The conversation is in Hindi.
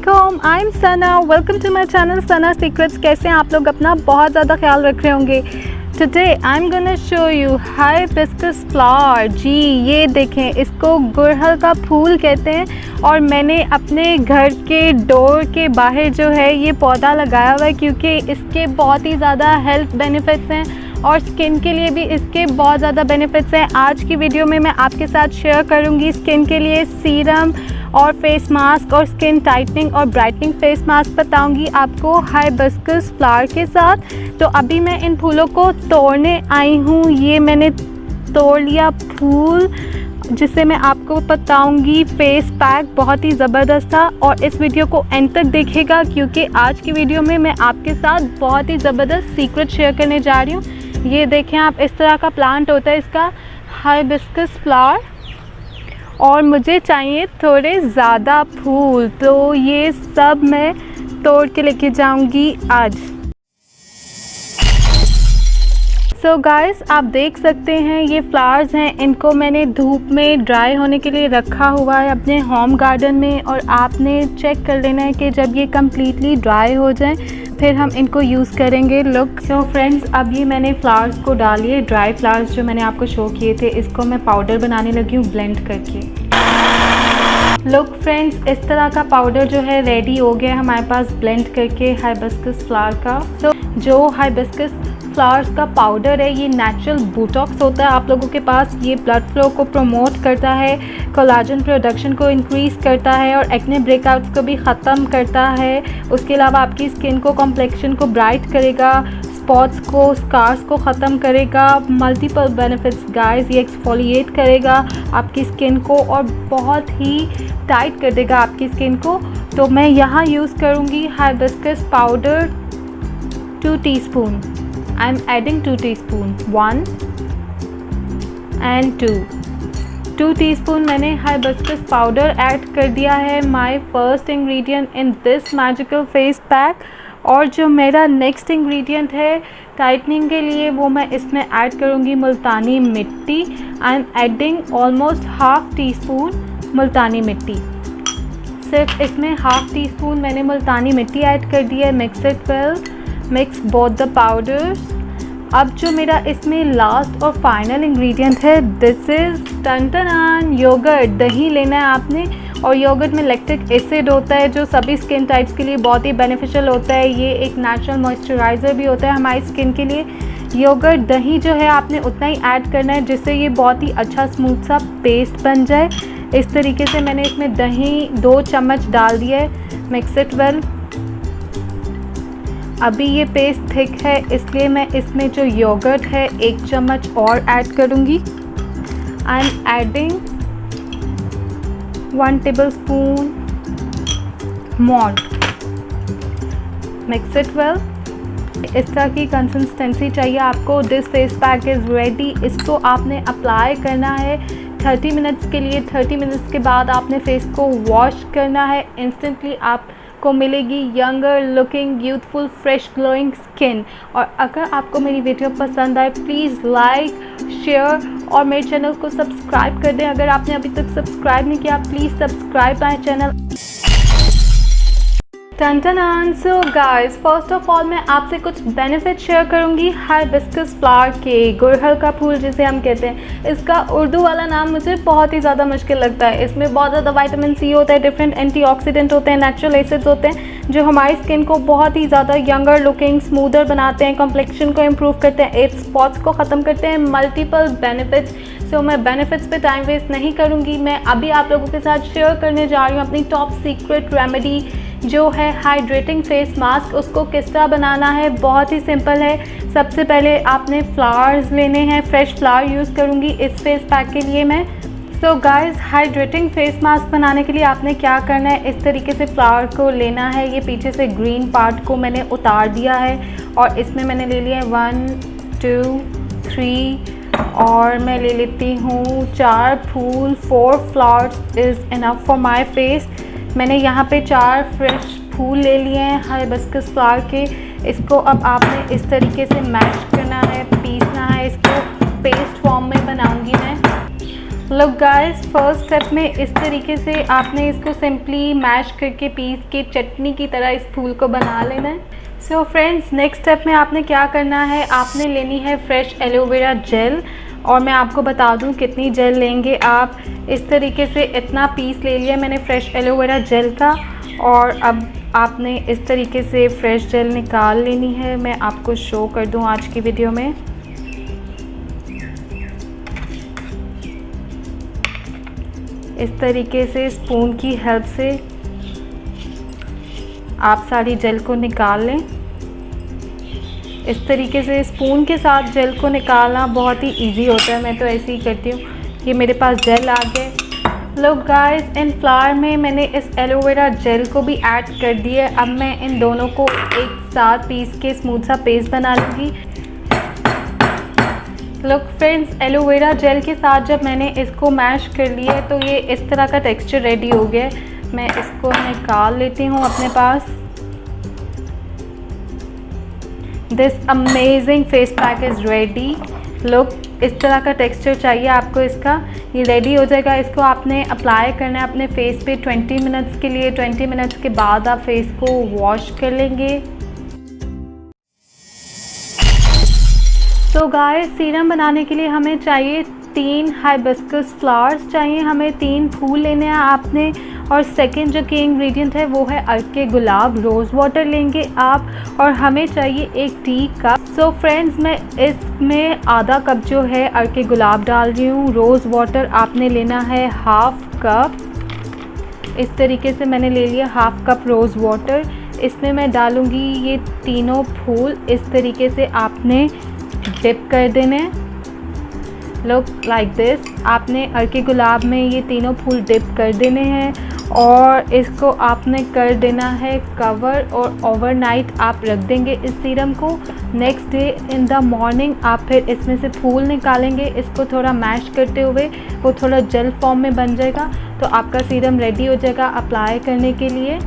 अस्सलामुअलैकुम, I am Sana. Welcome to my channel Sana secrets. कैसे हैं आप लोग? अपना बहुत ज़्यादा ख्याल रख रहे होंगे। Today I am gonna show you hibiscus flower. जी ये देखें, इसको गुड़हल का फूल कहते हैं और मैंने अपने घर के डोर के बाहर जो है ये पौधा लगाया हुआ है क्योंकि इसके बहुत ही ज़्यादा हेल्थ बेनिफिट्स हैं और स्किन के लिए भी इसके बहुत ज़्यादा बेनिफिट्स हैं। आज की वीडियो में मैं आपके साथ शेयर करूंगी स्किन के लिए सीरम और फेस मास्क और स्किन टाइटनिंग और ब्राइटनिंग फेस मास्क बताऊंगी आपको हाइबिस्कस फ्लावर के साथ। तो अभी मैं इन फूलों को तोड़ने आई हूँ। ये मैंने तोड़ लिया फूल, जिससे मैं आपको बताऊंगी फेस पैक बहुत ही ज़बरदस्त था। और इस वीडियो को एंड तक देखिएगा क्योंकि आज की वीडियो में मैं आपके साथ बहुत ही ज़बरदस्त सीक्रेट शेयर करने जा रही हूँ। ये देखें आप, इस तरह का प्लांट होता है इसका हाइबिस्कस फ्लावर और मुझे चाहिए थोड़े ज़्यादा फूल, तो ये सब मैं तोड़ के लेके जाऊंगी आज। सो गाइस, आप देख सकते हैं ये फ्लावर्स हैं, इनको मैंने धूप में ड्राई होने के लिए रखा हुआ है अपने होम गार्डन में और आपने चेक कर लेना है कि जब ये कम्प्लीटली ड्राई हो जाएं फिर हम इनको यूज़ करेंगे। लुक सो फ्रेंड्स, अब ये मैंने फ्लावर्स को डालिए, ड्राई फ्लावर्स जो मैंने आपको शो किए थे, इसको मैं पाउडर बनाने लगी हूँ ब्लेंड करके। लुक फ्रेंड्स, इस तरह का पाउडर जो है रेडी हो गया हमारे पास ब्लेंड करके हाइबिस्कस फ्लावर का। तो जो हाइबिस्कस फ्लावर्स का पाउडर है ये नेचुरल बोटॉक्स होता है आप लोगों के पास। ये ब्लड फ्लो को प्रमोट करता है, कोलाजन प्रोडक्शन को इंक्रीज़ करता है और एक्ने ब्रेकआउट्स को भी ख़त्म करता है। उसके अलावा आपकी स्किन को, कॉम्प्लेक्शन को ब्राइट करेगा, स्पॉट्स को, स्कार्स को ख़त्म करेगा। मल्टीपल बेनिफिट्स गाइस, ये एक्सफोलिएट करेगा आपकी स्किन को और बहुत ही टाइट कर देगा आपकी स्किन को। तो मैं यहाँ यूज़ करूँगी hibiscus powder 2 teaspoon. I am adding 2 teaspoon, 1 and 2 teaspoon मैंने हाइबिस्कस पाउडर ऐड कर दिया है। My first ingredient in this magical face pack. और जो मेरा नेक्स्ट इंग्रेडिएंट है टाइटनिंग के लिए वो मैं इसमें ऐड करूँगी multani mitti. I am adding almost half teaspoon multani mitti. सिर्फ इसमें हाफ टी स्पून मैंने मुल्तानी मिट्टी ऐड कर दी है। Mix it well, mix both the powders. अब जो मेरा इसमें लास्ट और फाइनल इंग्रेडिएंट है दिस इज़ टन योगर्ट। दही लेना है आपने और योगर्ट में लैक्टिक एसिड होता है जो सभी स्किन टाइप्स के लिए बहुत ही बेनिफिशियल होता है। ये एक नेचुरल मॉइस्चराइज़र भी होता है हमारी स्किन के लिए। योगर्ट दही जो है आपने उतना ही ऐड करना है जिससे ये बहुत ही अच्छा स्मूथ सा पेस्ट बन जाए। इस तरीके से मैंने इसमें दही 2 चम्मच डाल दिया है। Mix it well. अभी ये पेस्ट थिक है इसलिए मैं इसमें जो योगर्ट है 1 चम्मच और ऐड करूँगी। आई am adding 1 tablespoon malt. Mix it well. इस तरह की कंसिस्टेंसी चाहिए आपको। This face pack is ready. इसको आपने अप्लाई करना है 30 मिनट्स के लिए। 30 मिनट्स के बाद आपने फेस को वॉश करना है। इंस्टेंटली आपको मिलेगी younger looking, youthful, fresh, glowing skin. और अगर आपको मेरी वीडियो पसंद आए प्लीज़ लाइक, शेयर और मेरे चैनल को सब्सक्राइब कर दें। अगर आपने अभी तक सब्सक्राइब नहीं किया please subscribe my channel. So guys, first of all मैं आपसे कुछ बेनिफिट शेयर करूंगी हाइबिस्कस फ्लावर के, गुड़हल का फूल जिसे हम कहते हैं। इसका उर्दू वाला नाम मुझे बहुत ही ज़्यादा मुश्किल लगता है। इसमें बहुत ज़्यादा विटामिन सी होता है, डिफरेंट एंटीऑक्सीडेंट होते हैं, नेचुरल एसिड्स होते हैं जो हमारी स्किन को बहुत ही ज़्यादा यंगर लुकिंग, स्मूदर बनाते हैं, कॉम्प्लेक्शन को इम्प्रूव करते हैं, एज स्पॉट्स को ख़त्म करते हैं। Multiple benefits. सो मैं बेनिफिट्स पे टाइम वेस्ट नहीं करूँगी। मैं अभी आप लोगों के साथ शेयर करने जा रही हूँ अपनी टॉप सीक्रेट रेमेडी जो है हाइड्रेटिंग फेस मास्क। उसको किस तरह बनाना है, बहुत ही सिंपल है। सबसे पहले आपने फ्लावर्स लेने हैं, फ्रेश फ्लावर यूज़ करूँगी इस फेस पैक के लिए मैं। So guys, hydrating face mask बनाने के लिए आपने क्या करना है, इस तरीके से फ्लावर को लेना है। ये पीछे से ग्रीन पार्ट को मैंने उतार दिया है और इसमें मैंने ले लिया है 1 2 3 और मैं ले लेती हूँ 4 फूल। 4 flowers is enough for my face. मैंने यहाँ पे 4 फ्रेश फूल ले लिए हैं हाइबिस्कस फ्लावर के। इसको अब आपने इस तरीके से मैश करना है, पीसना है। इसको पेस्ट फॉर्म में बनाऊंगी मैं। लुक गाइस, फर्स्ट स्टेप में इस तरीके से आपने इसको सिंपली मैश करके पीस के चटनी की तरह इस फूल को बना लेना है। सो फ्रेंड्स, नेक्स्ट स्टेप में आपने क्या करना है, आपने लेनी है फ्रेश एलोवेरा जेल। और मैं आपको बता दूं कितनी जेल लेंगे आप। इस तरीके से इतना पीस ले लिया मैंने फ्रेश एलोवेरा जेल का। और अब आपने इस तरीके से फ्रेश जेल निकाल लेनी है। मैं आपको शो कर दूं आज की वीडियो में। इस तरीके से स्पून की हेल्प से आप सारी जेल को निकाल लें। इस तरीके से स्पून के साथ जेल को निकालना बहुत ही इजी होता है, मैं तो ऐसे ही करती हूँ। ये मेरे पास जेल आ गए। लोग गाइस, इन फ्लावर में मैंने इस एलोवेरा जेल को भी ऐड कर दिया है। अब मैं इन दोनों को एक साथ पीस के स्मूथ सा पेस्ट बना लूँगी। लोग फ्रेंड्स, एलोवेरा जेल के साथ जब मैंने इसको मैश कर लिया है तो ये इस तरह का टेक्सचर रेडी हो गया है। मैं इसको निकाल लेती हूँ अपने पास। This amazing face pack is ready. लोग, इस तरह का टेक्सचर चाहिए आपको इसका। ये रेडी हो जाएगा। इसको आपने अप्लाई करना है अपने फेस पे 20 मिनट्स के लिए। 20 मिनट्स के बाद आप फेस को वॉश कर लेंगे। तो गाइस, सीरम बनाने के लिए हमें चाहिए 3 हाइबिस्कस फ्लावर्स चाहिए, हमें 3 फूल लेने हैं आपने। और सेकंड जो कि इंग्रेडिएंट है वो है अर्क के गुलाब, रोज़ वाटर लेंगे आप। और हमें चाहिए 1 टी कप। सो फ्रेंड्स, मैं इसमें आधा कप जो है अर्क के गुलाब डाल रही हूँ। रोज़ वाटर आपने लेना है हाफ कप। इस तरीके से मैंने ले लिया हाफ कप रोज़ वाटर। इसमें मैं डालूँगी ये तीनों फूल। इस तरीके से आपने डिप कर देने। Look like this. आपने अर्क के गुलाब में ये तीनों फूल डिप कर देने हैं और इसको आपने कर देना है कवर। और ओवरनाइट आप रख देंगे इस सीरम को। Next day in the morning आप फिर इसमें से फूल निकालेंगे। इसको थोड़ा मैश करते हुए वो थोड़ा जेल फॉर्म में बन जाएगा तो आपका सीरम रेडी हो जाएगा अप्लाई करने के लिए।